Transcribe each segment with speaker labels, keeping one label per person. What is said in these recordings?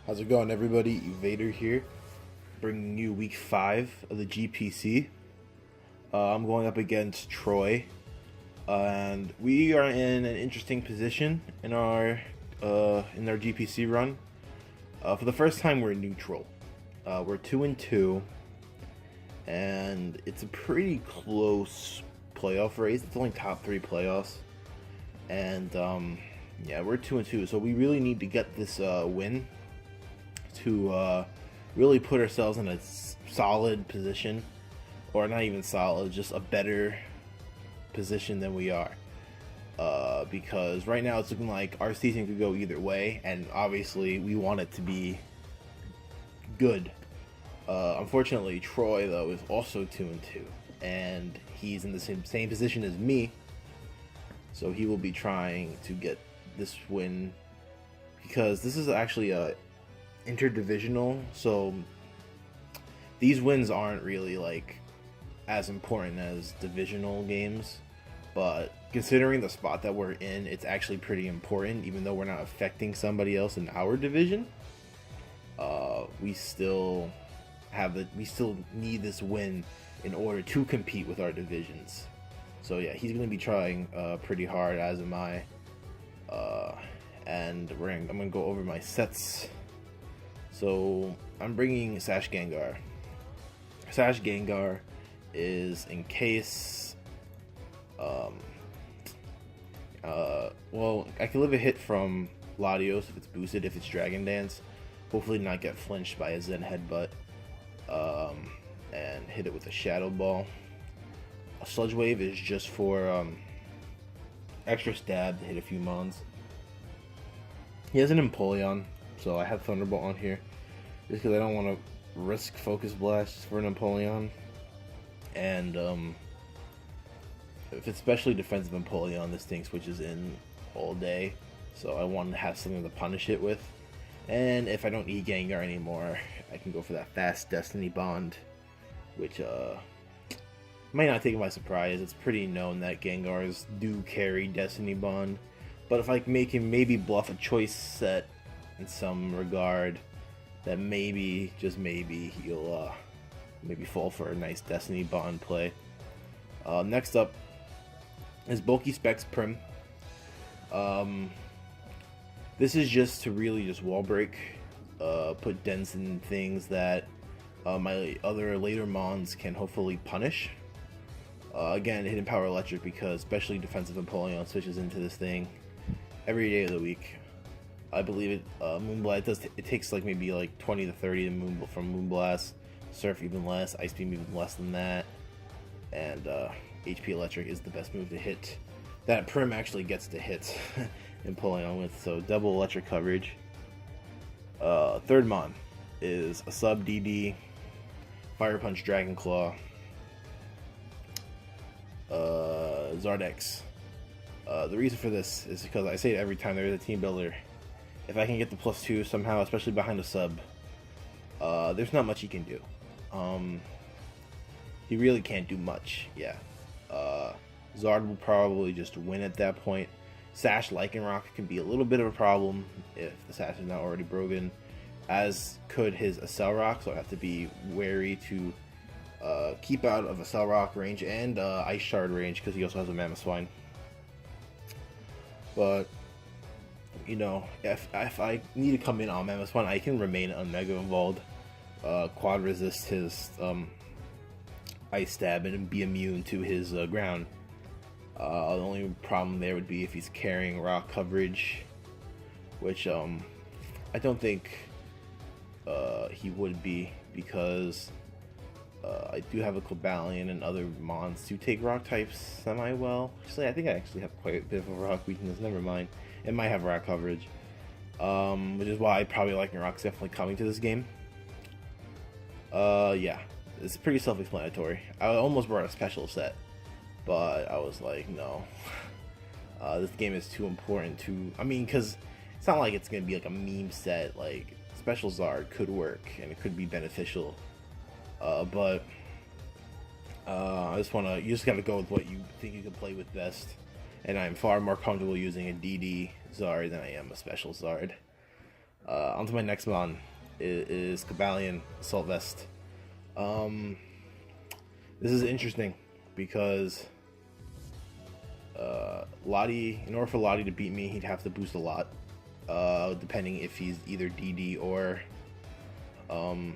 Speaker 1: How's it going, everybody? Evader here, bringing you week 5 of the GPC. I'm going up against Troy, and we are in an interesting position in our GPC run. For the first time, we're neutral. We're 2-2, and it's a pretty close playoff race. It's only top 3 playoffs, and yeah, we're 2-2. So we really need to get this win to really put ourselves in a solid position, or not even solid, just a better position than we are. Because right now it's looking like our season could go either way, and obviously we want it to be good. Unfortunately, Troy though is also 2-2, and he's in the same position as me, so he will be trying to get this win, because this is actually a interdivisional, so these wins aren't really like as important as divisional games, but considering the spot that we're in, it's actually pretty important. Even though we're not affecting somebody else in our division, we still need this win in order to compete with our divisions. So yeah, he's going to be trying pretty hard, as am I, and I'm going to go over my sets. So I'm bringing Sash Gengar. Sash Gengar is in case, well, I can live a hit from Latios if it's boosted, if it's Dragon Dance. Hopefully not get flinched by a Zen Headbutt, and hit it with a Shadow Ball. A Sludge Wave is just for extra stab to hit a few mons. He has an Empoleon, so I have Thunderbolt on here just because I don't want to risk Focus Blast for an Empoleon. And if it's especially defensive Empoleon, this thing switches in all day, so I want to have something to punish it with. And if I don't need Gengar anymore, I can go for that fast Destiny Bond, which might not take it by surprise. It's pretty known that Gengars do carry Destiny Bond, but if I can make him maybe bluff a choice set in some regard, that maybe, just maybe, he'll maybe fall for a nice Destiny Bond play. Next up is Bulky Specs Prim. This is just to really just wall break, put dents in things that my other later mons can hopefully punish. Again, Hidden Power Electric, because especially defensive Empoleon switches into this thing every day of the week. I believe it. Moonblast it takes like maybe like 20 to 30 to from Moonblast. Surf even less. Ice Beam even less than that. And HP Electric is the best move to hit. That Prim actually gets to hit Empoleon with, so double electric coverage. Third mon is a sub DD Fire Punch Dragon Claw Zardex. The reason for this is because I say it every time there is a team builder. If I can get the +2 somehow, especially behind a sub, there's not much he can do. He really can't do much. Yeah. Zard will probably just win at that point. Sash Lycanroc can be a little bit of a problem if the Sash is not already broken, as could his Accelerock, so I have to be wary to keep out of Accelerock range and Ice Shard range, because he also has a Mamoswine. But you know, if I need to come in on Mamoswine, I can remain on Mega Evolved, quad resist his Ice Stab, and be immune to his ground. The only problem there would be if he's carrying rock coverage, which I don't think he would be, because I do have a Cobalion and other mons to take rock types semi well. Actually, I think I actually have quite a bit of a rock weakness. Never mind, it might have rock coverage, which is why I probably like Rock's definitely coming to this game. Yeah, it's pretty self-explanatory. I almost brought a special set, but I was like, no, this game is too important to, I mean, because it's not like it's going to be like a meme set. Like, Special Zard could work, and it could be beneficial, but I just want to, you just got to go with what you think you can play with best, and I'm far more comfortable using a DD Zard than I am a Special Zard. Onto my next mon is Cabalion Assault Vest. This is interesting because Lottie, in order for Lottie to beat me, he'd have to boost a lot, depending if he's either DD or Calm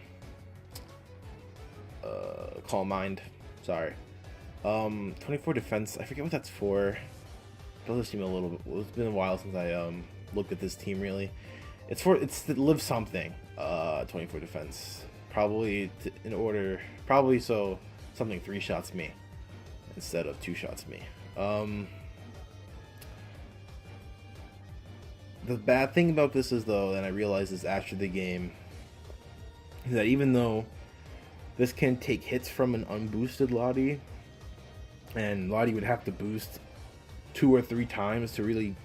Speaker 1: Mind. Sorry. 24 defense. I forget what that's for. Does seem a little bit. Well, it's been a while since I looked at this team really. It's to live something. 24 defense. Probably so something 3 shots me instead of 2 shots me. The bad thing about this is though, and I realized this after the game, is that even though this can take hits from an unboosted Lottie, and Lottie would have to boost 2 or 3 times to really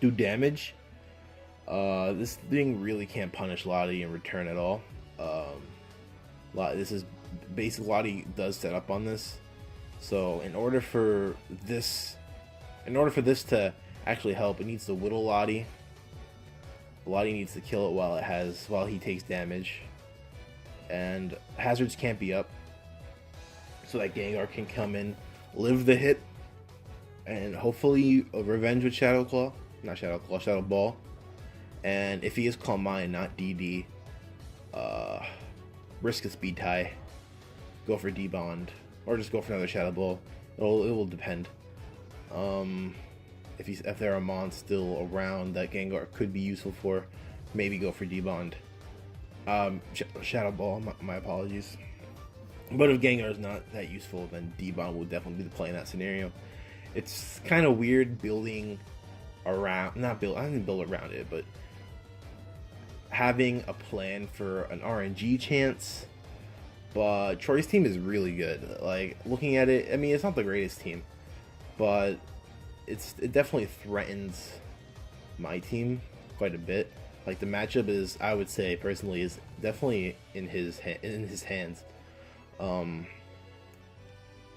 Speaker 1: do damage, this thing really can't punish Lottie in return at all. This is basically Lottie does set up on this, so in order for this to actually help, it needs to whittle Lottie. Lottie needs to kill it while he takes damage, and hazards can't be up, so that Gengar can come in, live the hit, and hopefully revenge with Shadow Ball. And if he is Calm Mind, not DD, risk a speed tie, go for D-Bond, or just go for another Shadow Ball. It will depend. If there are mons still around that Gengar could be useful for, maybe go for D-Bond. Shadow Ball, my apologies. But if Gengar is not that useful, then D-Bond will definitely be the play in that scenario. It's kind of weird building around, I didn't build around it, but having a plan for an RNG chance. But Troy's team is really good. Like, looking at it, I mean, it's not the greatest team, but it definitely threatens my team quite a bit. Like, the matchup is, I would say personally, is definitely in his hands.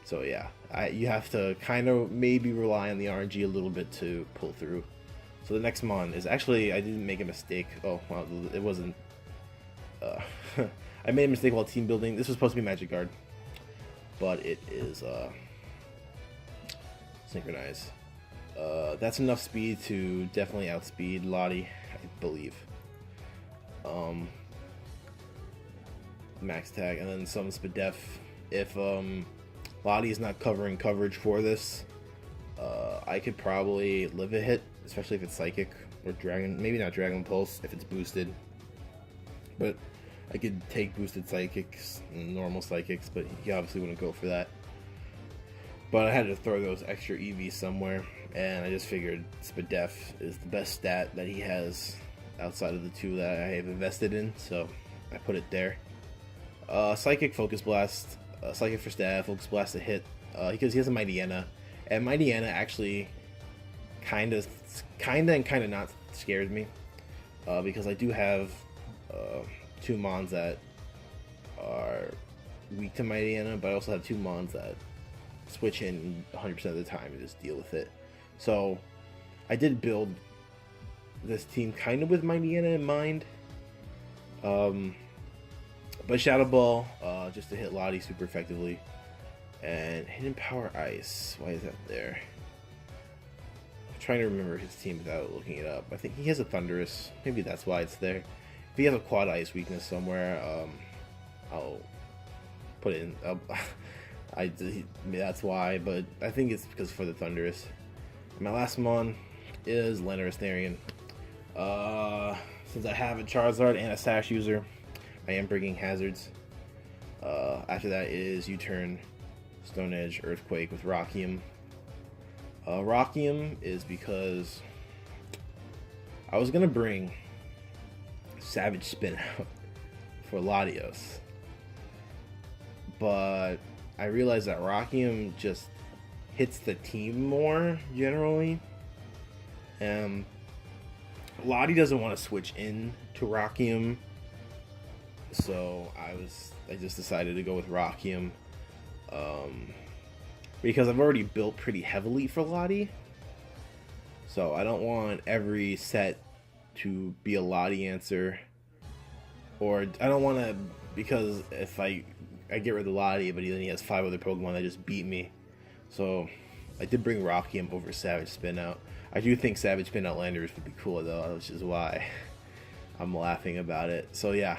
Speaker 1: So yeah, you have to kind of maybe rely on the RNG a little bit to pull through. So the next mon is actually, I didn't make a mistake. Oh, well, it wasn't. I made a mistake while team building. This was supposed to be Magic Guard, but it is Synchronize. That's enough speed to definitely outspeed Lottie, I believe. Max tag, and then some Spadef. If Lottie is not covering coverage for this, I could probably live a hit, especially if it's Psychic or Dragon. Maybe not Dragon Pulse if it's boosted, but I could take boosted Psychics and normal Psychics, but he obviously wouldn't go for that. But I had to throw those extra EVs somewhere, and I just figured Spadef is the best stat that he has outside of the 2 that I have invested in, so I put it there. Psychic Focus Blast, Psychic for stat, Focus Blast to hit, because he has a Mightyena, and Mightyena actually kinda not scares me, because I do have 2 mons that are weak to Mightyena, but I also have 2 mons that switch in 100% of the time and just deal with it. So I did build this team kind of with Mightyena in mind. But Shadow Ball, just to hit Lottie super effectively. And Hidden Power Ice, why is that there? I'm trying to remember his team without looking it up. I think he has a Thunderous, maybe that's why it's there. If he has a Quad Ice weakness somewhere, I'll put it in. That's why, but I think it's because for the Thunderous. My last mon is Lanaristarian. Since I have a Charizard and a Sash user, I am bringing hazards. After that is U-Turn, Stone Edge, Earthquake with Rockium. Rockium is because I was gonna bring Savage Spin out for Latios, but I realized that Rockium just hits the team more generally, and Lottie doesn't want to switch in to Rockium, so I just decided to go with Rockium, because I've already built pretty heavily for Lottie, so I don't want every set to be a Lottie answer, or I don't want to, because if I get rid of Lottie, but then he has 5 other Pokemon that just beat me. So I did bring Rockium over Savage Spinout. I do think Savage Spinout Landers would be cool though, which is why I'm laughing about it. So yeah,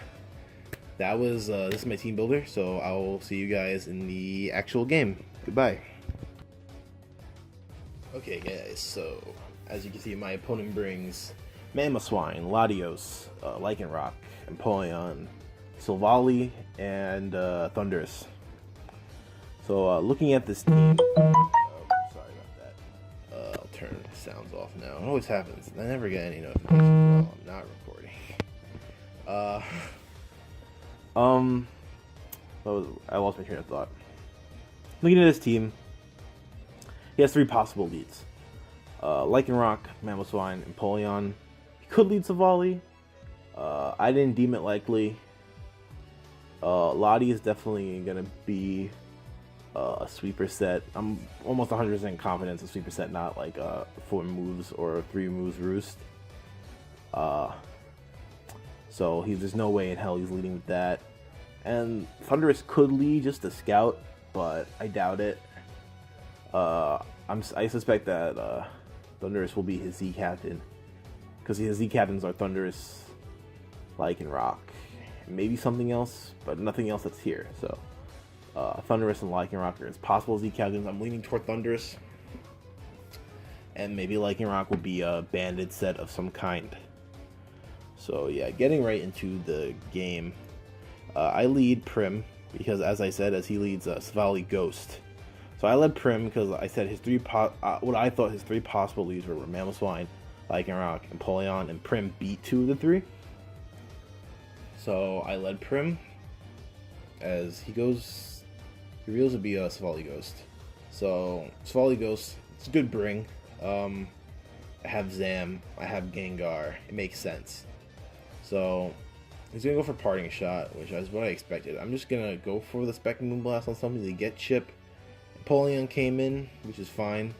Speaker 1: that was this is my team builder. So I will see you guys in the actual game. Goodbye. Okay guys, so as you can see, my opponent brings Mamoswine, Latios, Lycanroc, Empoleon, Silvally, and Thundurus. So looking at this team, sorry about that. I'll turn the sounds off now. It always happens. I never get any notifications while I'm not recording. I lost my train of thought. Looking at this team, he has 3 possible leads. Lycanroc, Mamoswine, Empoleon. He could lead Silvally. I didn't deem it likely. Lottie is definitely going to be a sweeper set. I'm almost 100% confident it's a sweeper set, not like 4 moves or 3 moves roost. So there's no way in hell he's leading with that. And Thundurus could lead just a scout, but I doubt it. I suspect that Thundurus will be his Z captain, because his Z captains are Thundurus, Lycanroc, maybe something else, but nothing else that's here. So Thundurus and Lycanroc are as possible Z captains. I'm leaning toward Thundurus, and maybe Lycanroc will be a banded set of some kind. So yeah, getting right into the game, I lead Prim because, as I said, as he leads Silvally Ghost. So I led Prim because I said his what I thought his 3 possible leads were Mamoswine, Lycanroc, Empoleon, and Prim beat 2 of the 3. So I led Prim as he reveals to be a Silvally Ghost. So Silvally Ghost, it's a good bring. I have Zam, I have Gengar, it makes sense. So he's gonna go for Parting Shot, which is what I expected. I'm just gonna go for the Spectrum Moonblast on something to get Chip. Empoleon came in, which is fine.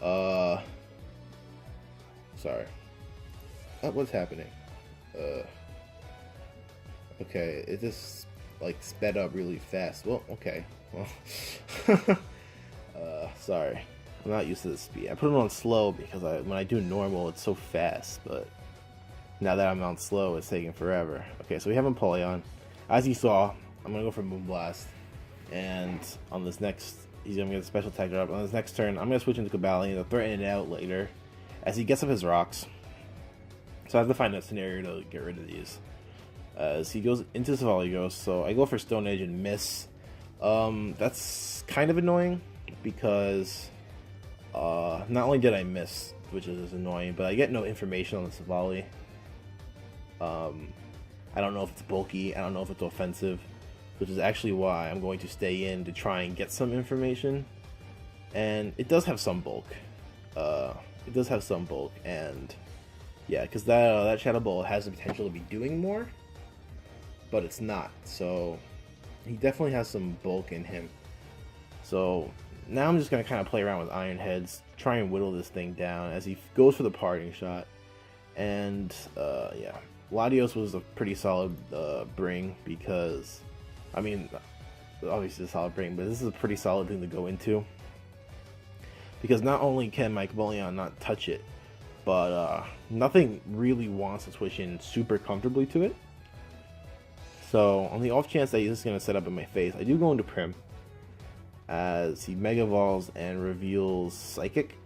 Speaker 1: Sorry. What's happening? Okay, it just like sped up really fast. Well, okay. Well, sorry. I'm not used to the speed. I put it on slow because when I do normal, it's so fast, but now that I'm on slow, it's taking forever. Okay, so we have Empoleon. As you saw, I'm gonna go for Moonblast, and on this next, he's gonna get a special attack drop. On his next turn, I'm gonna switch into Cobalion to threaten it out later, as he gets up his rocks. So I have to find a scenario to get rid of these. As he goes into Silvally Ghost, so I go for Stone Edge and miss. That's kind of annoying because not only did I miss, which is annoying, but I get no information on the Silvally. I don't know if it's bulky, I don't know if it's offensive, which is actually why I'm going to stay in to try and get some information. And it does have some bulk. And yeah, because that Shadow Ball has the potential to be doing more, but it's not. So he definitely has some bulk in him. So now I'm just going to kind of play around with Iron Heads, try and whittle this thing down as he goes for the Parting Shot. And yeah, Latios was a pretty solid bring because, I mean, obviously a solid bring, but this is a pretty solid thing to go into. Because not only can my Cobalion not touch it, but nothing really wants to switch in super comfortably to it. So on the off chance that he's just going to set up in my face, I do go into Prim as he Mega Evolves and reveals Psychic.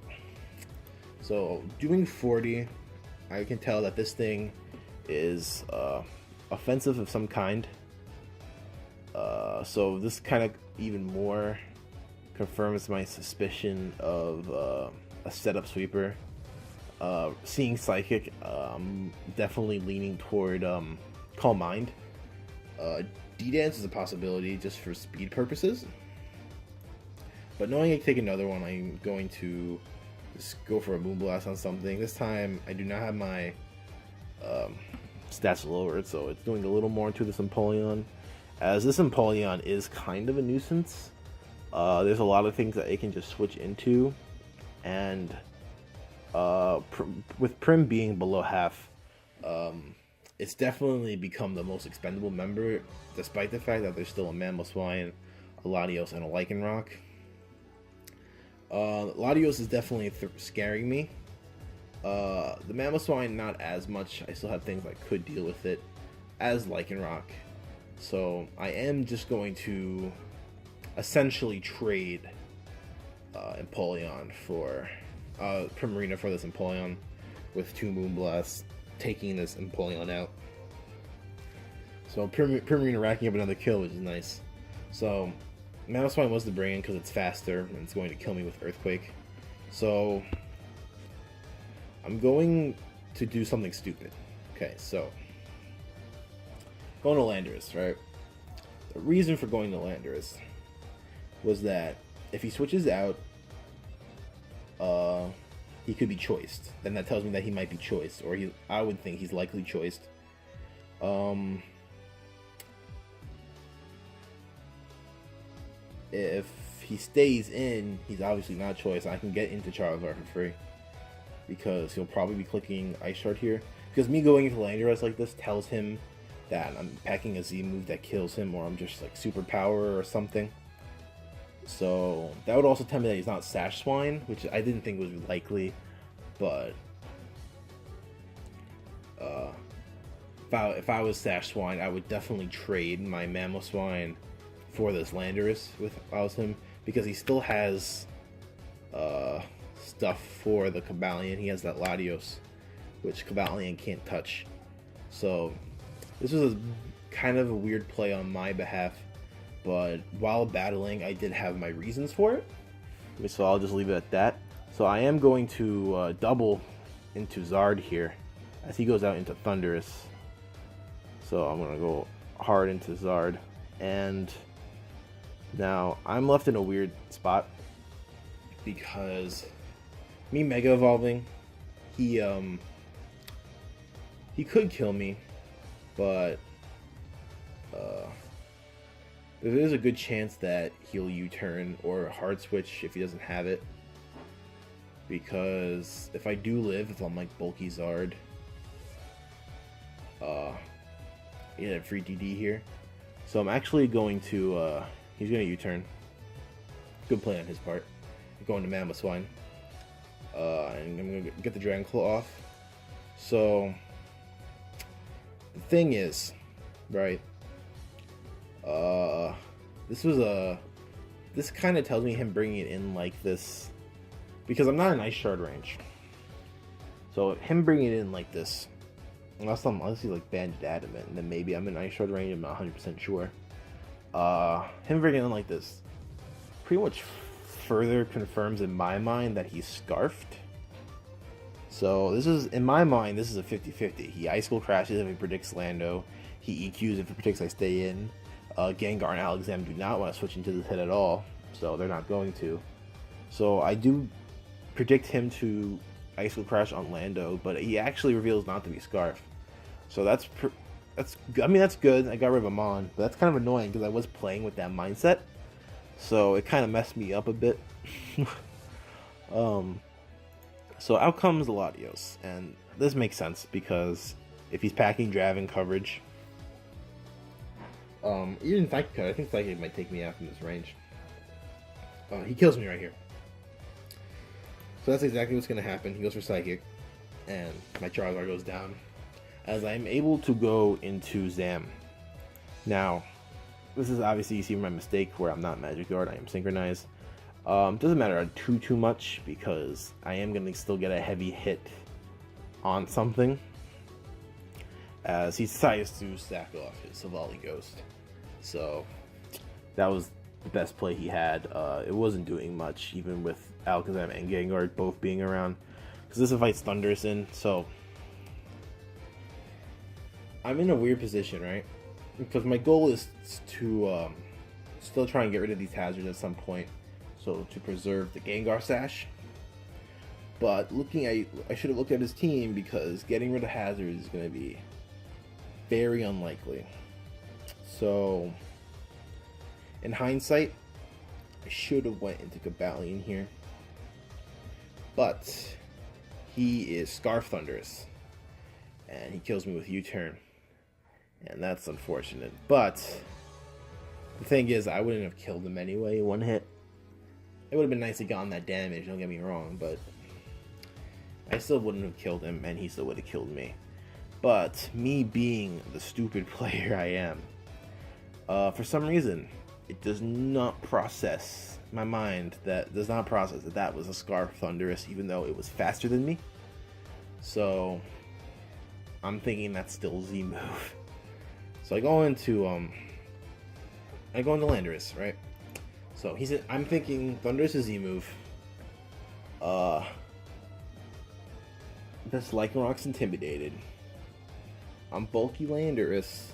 Speaker 1: So doing 40, I can tell that this thing is offensive of some kind. So this kind of even more confirms my suspicion of a setup sweeper. Seeing Psychic, I'm definitely leaning toward Calm Mind. D-Dance is a possibility just for speed purposes. But knowing I can take another one, I'm going to just go for a Moonblast on something. This time, I do not have my stats lowered, so it's doing a little more to this Empoleon. As this Empoleon is kind of a nuisance. There's a lot of things that it can just switch into. And with Prim being below half, It's definitely become the most expendable member, despite the fact that there's still a Mamoswine, a Latios, and a Lycanroc. Latios is definitely scaring me. The Mamoswine, not as much. I still have things I could deal with it, as Lycanroc. So I am just going to essentially trade Empoleon for Primarina for this Empoleon, with 2 Moonblasts, taking this Empoleon out. So Primarina racking up another kill, which is nice. So Mamoswine was the bring in because it's faster and it's going to kill me with Earthquake. So I'm going to do something stupid. Okay, so going to Landorus, right? The reason for going to Landorus was that if he switches out, he could be choiced. Then that tells me that he might be choiced, or I would think he's likely choiced. If he stays in, he's obviously not choiced. I can get into Charizard for free, because he'll probably be clicking Ice Shard here. Because me going into Landorus like this tells him that I'm packing a Z move that kills him, or I'm just like super power or something. So that would also tell me that he's not Sash Swine, which I didn't think was likely. But if I was Sash Swine, I would definitely trade my Mamoswine for this Landorus if I was him, because he still has stuff for the Cobalion. He has that Latios, which Cobalion can't touch. So this was kind of a weird play on my behalf, but while battling, I did have my reasons for it. So I'll just leave it at that. So I am going to double into Zard here, as he goes out into Thundurus. So I'm going to go hard into Zard. And now I'm left in a weird spot, because me Mega Evolving, he could kill me, but there is a good chance that he'll U-turn or hard switch if he doesn't have it. Because if I do live, if I'm like bulky Zard, he had a free DD here. So I'm actually going to, he's going to U-turn. Good play on his part. Going to Mamoswine. And I'm going to get the Dragon Claw off. So the thing is, right, this kind of tells me him bringing it in like this, because I'm not in Ice Shard range. So him bringing it in like this, unless he's like Banded Adamant, and then maybe I'm in Ice Shard range, I'm not 100% sure. Him bringing it in like this pretty much further confirms in my mind that he's Scarfed. So this is, in my mind, this is a 50-50. He Ice Skull crashes if he predicts Lando. He EQs if he predicts I stay in. Gengar and Alakazam do not want to switch into this hit at all, so they're not going to. So I do predict him to Ice Skull crash on Lando, but he actually reveals not to be Scarf. So that's good. I got rid of him on, but that's kind of annoying because I was playing with that mindset, so it kind of messed me up a bit. So out comes Latios, and this makes sense because if he's packing Draven coverage, even Psychic Cut, I think Psychic might take me out from this range. He kills me right here. So that's exactly what's going to happen. He goes for Psychic, and my Charizard goes down, as I'm able to go into Zam. Now, this is obviously, you see my mistake where I'm not Magic Guard, I am Synchronized. Doesn't matter too much, because I am going to still get a heavy hit on something, as he decides to stack off his Savali Ghost. So that was the best play he had. It wasn't doing much, even with Alakazam and Gengar both being around, because this fights Thundurus in. So I'm in a weird position, right? Because my goal is to still try and get rid of these hazards at some point, so to preserve the Gengar Sash. But I should have looked at his team, because getting rid of hazards is going to be very unlikely. So in hindsight, I should have went into Cobalion here, but he is Scarf Thundurus, and he kills me with U-turn, and that's unfortunate. But the thing is, I wouldn't have killed him anyway. One hit. It would have been nice to get on that damage. Don't get me wrong, but I still wouldn't have killed him, and he still would have killed me. But me being the stupid player I am, for some reason, it does not process my mind. That does not process that that was a Scarf Thunderous, even though it was faster than me. So I'm thinking that's still Z move. So I go into Landorus, right? So I'm thinking Thunderous is Z move. This Lycanroc's intimidated. I'm bulky Landorus.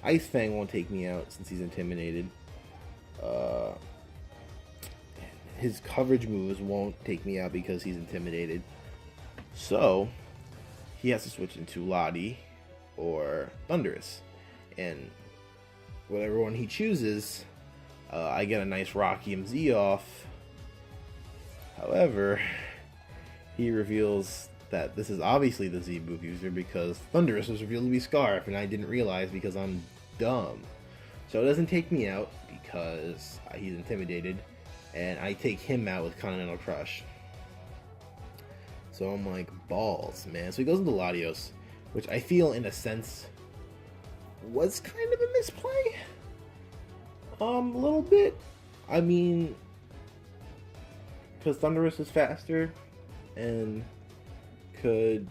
Speaker 1: Ice Fang won't take me out since he's intimidated. His coverage moves won't take me out because he's intimidated. So he has to switch into Lottie or Thunderous. And whatever one he chooses, I get a nice Rocky MZ off. However, he reveals that this is obviously the Z move user because Thunderous was revealed to be Scarf, and I didn't realize because I'm dumb. So it doesn't take me out because he's intimidated, and I take him out with Continental Crush. So I'm like, balls, man. So he goes into Latios, which I feel in a sense was kind of a misplay. A little bit. I mean, because Thunderous is faster and could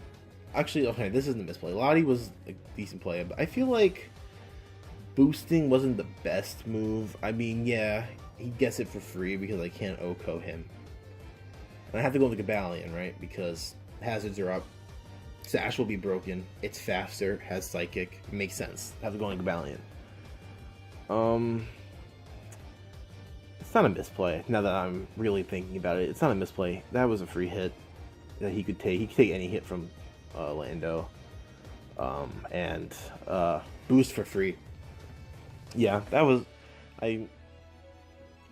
Speaker 1: actually, okay, this isn't a misplay. Lottie was a decent play, but I feel like boosting wasn't the best move. I mean, yeah, he gets it for free because I can't Oko him. And I have to go into Gabalion, right? Because hazards are up. Sash will be broken. It's faster, has Psychic. Makes sense. I have to go into Gabalion. It's not a misplay. Now that I'm really thinking about it, it's not a misplay. That was a free hit that he could take. He could take any hit from Lando. And boost for free. Yeah, that was...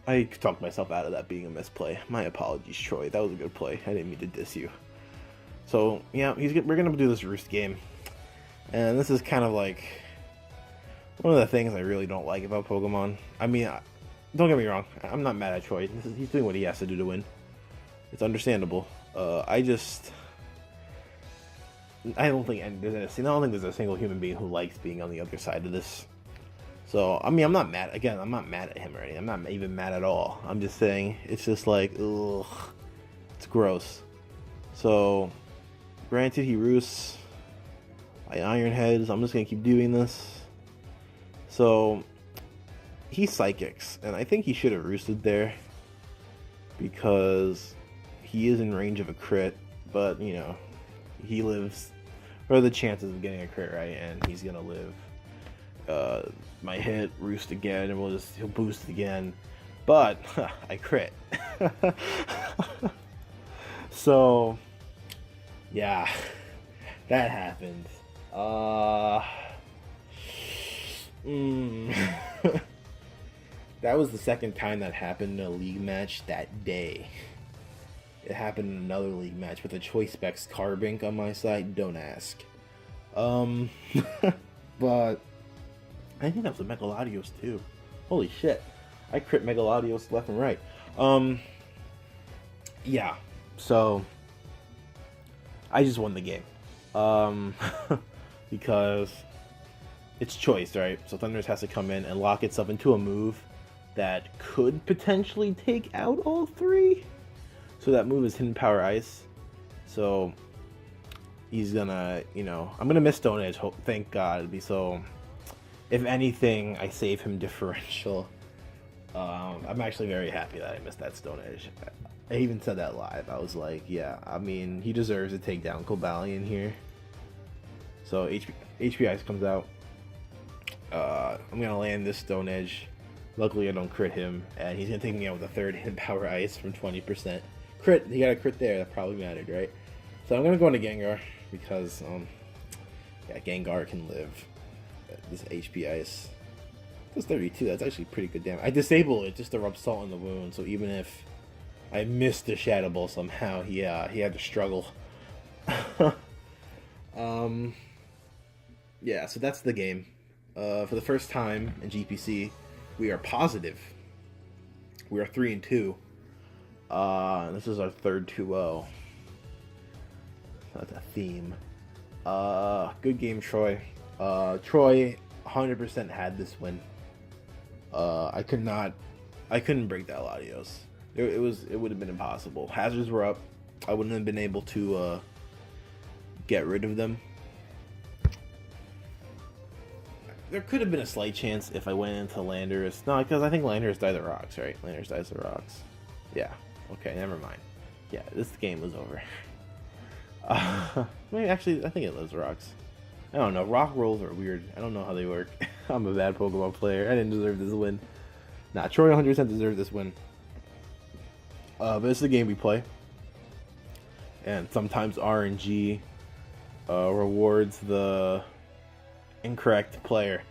Speaker 1: I talked myself out of that being a misplay. My apologies, Troy. That was a good play. I didn't mean to diss you. So, yeah, we're going to do this Roost game. And this is kind of like one of the things I really don't like about Pokemon. I mean, don't get me wrong. I'm not mad at Troy. He's doing what he has to do to win. It's understandable. I don't think there's a single human being who likes being on the other side of this. So, I mean, I'm not mad. Again, I'm not mad at him or anything. I'm not even mad at all. I'm just saying, it's just like, ugh. It's gross. So, granted, he roosts. I Iron Heads. I'm just going to keep doing this. So, he Psychics. And I think he should have roosted there. Because he is in range of a crit. But, you know, he lives. What are the chances of getting a crit, right? And he's going to live. My hit, roost again, and he'll boost again. But I crit. So yeah, that happened. That was the second time that happened in a league match that day. It happened in another league match with a Choice Specs Carbink on my side. Don't ask. But I think that was a Megaladios too. Holy shit. I crit Megaladios left and right. Yeah. So I just won the game. Because it's choice, right? So Thunderous has to come in and lock itself into a move that could potentially take out all three. So that move is Hidden Power Ice. So he's gonna, I'm gonna miss Stone Edge, thank God. So if anything, I save him differential. I'm actually very happy that I missed that Stone Edge. I even said that live. I was like, yeah, I mean, he deserves to take down Cobalion here. So HP Ice comes out. I'm going to land this Stone Edge. Luckily, I don't crit him. And he's going to take me out with a third Hidden Power Ice from 20%. Crit. He got a crit there. That probably mattered, right? So I'm going to go into Gengar. Because, yeah, Gengar can live. This HP Ice. That's 32. That's actually pretty good damage. I disable it just to rub salt in the wound. So even if I missed the Shadow Ball somehow, he had to struggle. Yeah, so that's the game. For the first time in GPC, we are positive. We are 3-2. This is our third 2-0. That's a theme. Good game, Troy. Troy 100% had this win. I couldn't break that Latios. It would have been impossible. Hazards were up. I wouldn't have been able to get rid of them. There could have been a slight chance if I went into Landers. No, because I think Landers died the rocks, right? Landers dies the rocks. Yeah. Okay, never mind. Yeah, this game was over. Maybe actually, I think it lives rocks. I don't know. Rock rolls are weird. I don't know how they work. I'm a bad Pokemon player. I didn't deserve this win. Nah, Troy 100% deserved this win. But this is the game we play. And sometimes RNG rewards the incorrect player.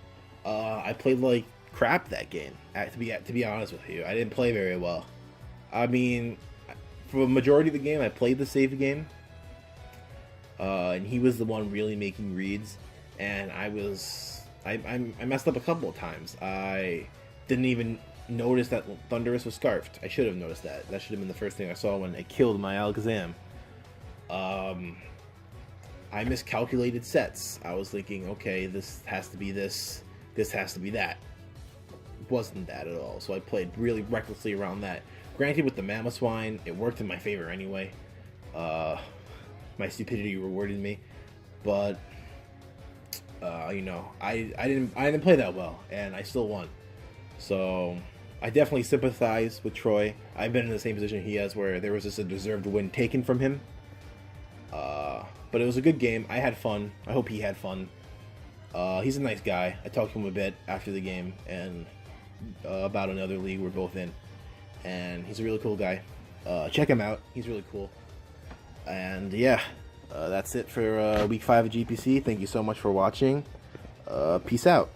Speaker 1: I played like crap that game. To be honest with you, I didn't play very well. I mean, for the majority of the game, I played the safe game, and he was the one really making reads, and I messed up a couple of times. I didn't even notice that Thundurus was scarfed. I should have noticed that. That should have been the first thing I saw when I killed my Alakazam. I miscalculated sets. I was thinking, okay, this has to be this has to be that. It wasn't that at all. So I played really recklessly around that. Granted, with the Mamoswine, it worked in my favor anyway. My stupidity rewarded me, but I didn't play that well, and I still won. So I definitely sympathize with Troy. I've been in the same position he has, where there was just a deserved win taken from him. But it was a good game. I had fun. I hope he had fun. He's a nice guy. I talked to him a bit after the game and about another league we're both in. And he's a really cool guy. Check him out. He's really cool. And yeah, that's it for week 5 of GPC. Thank you so much for watching. Peace out.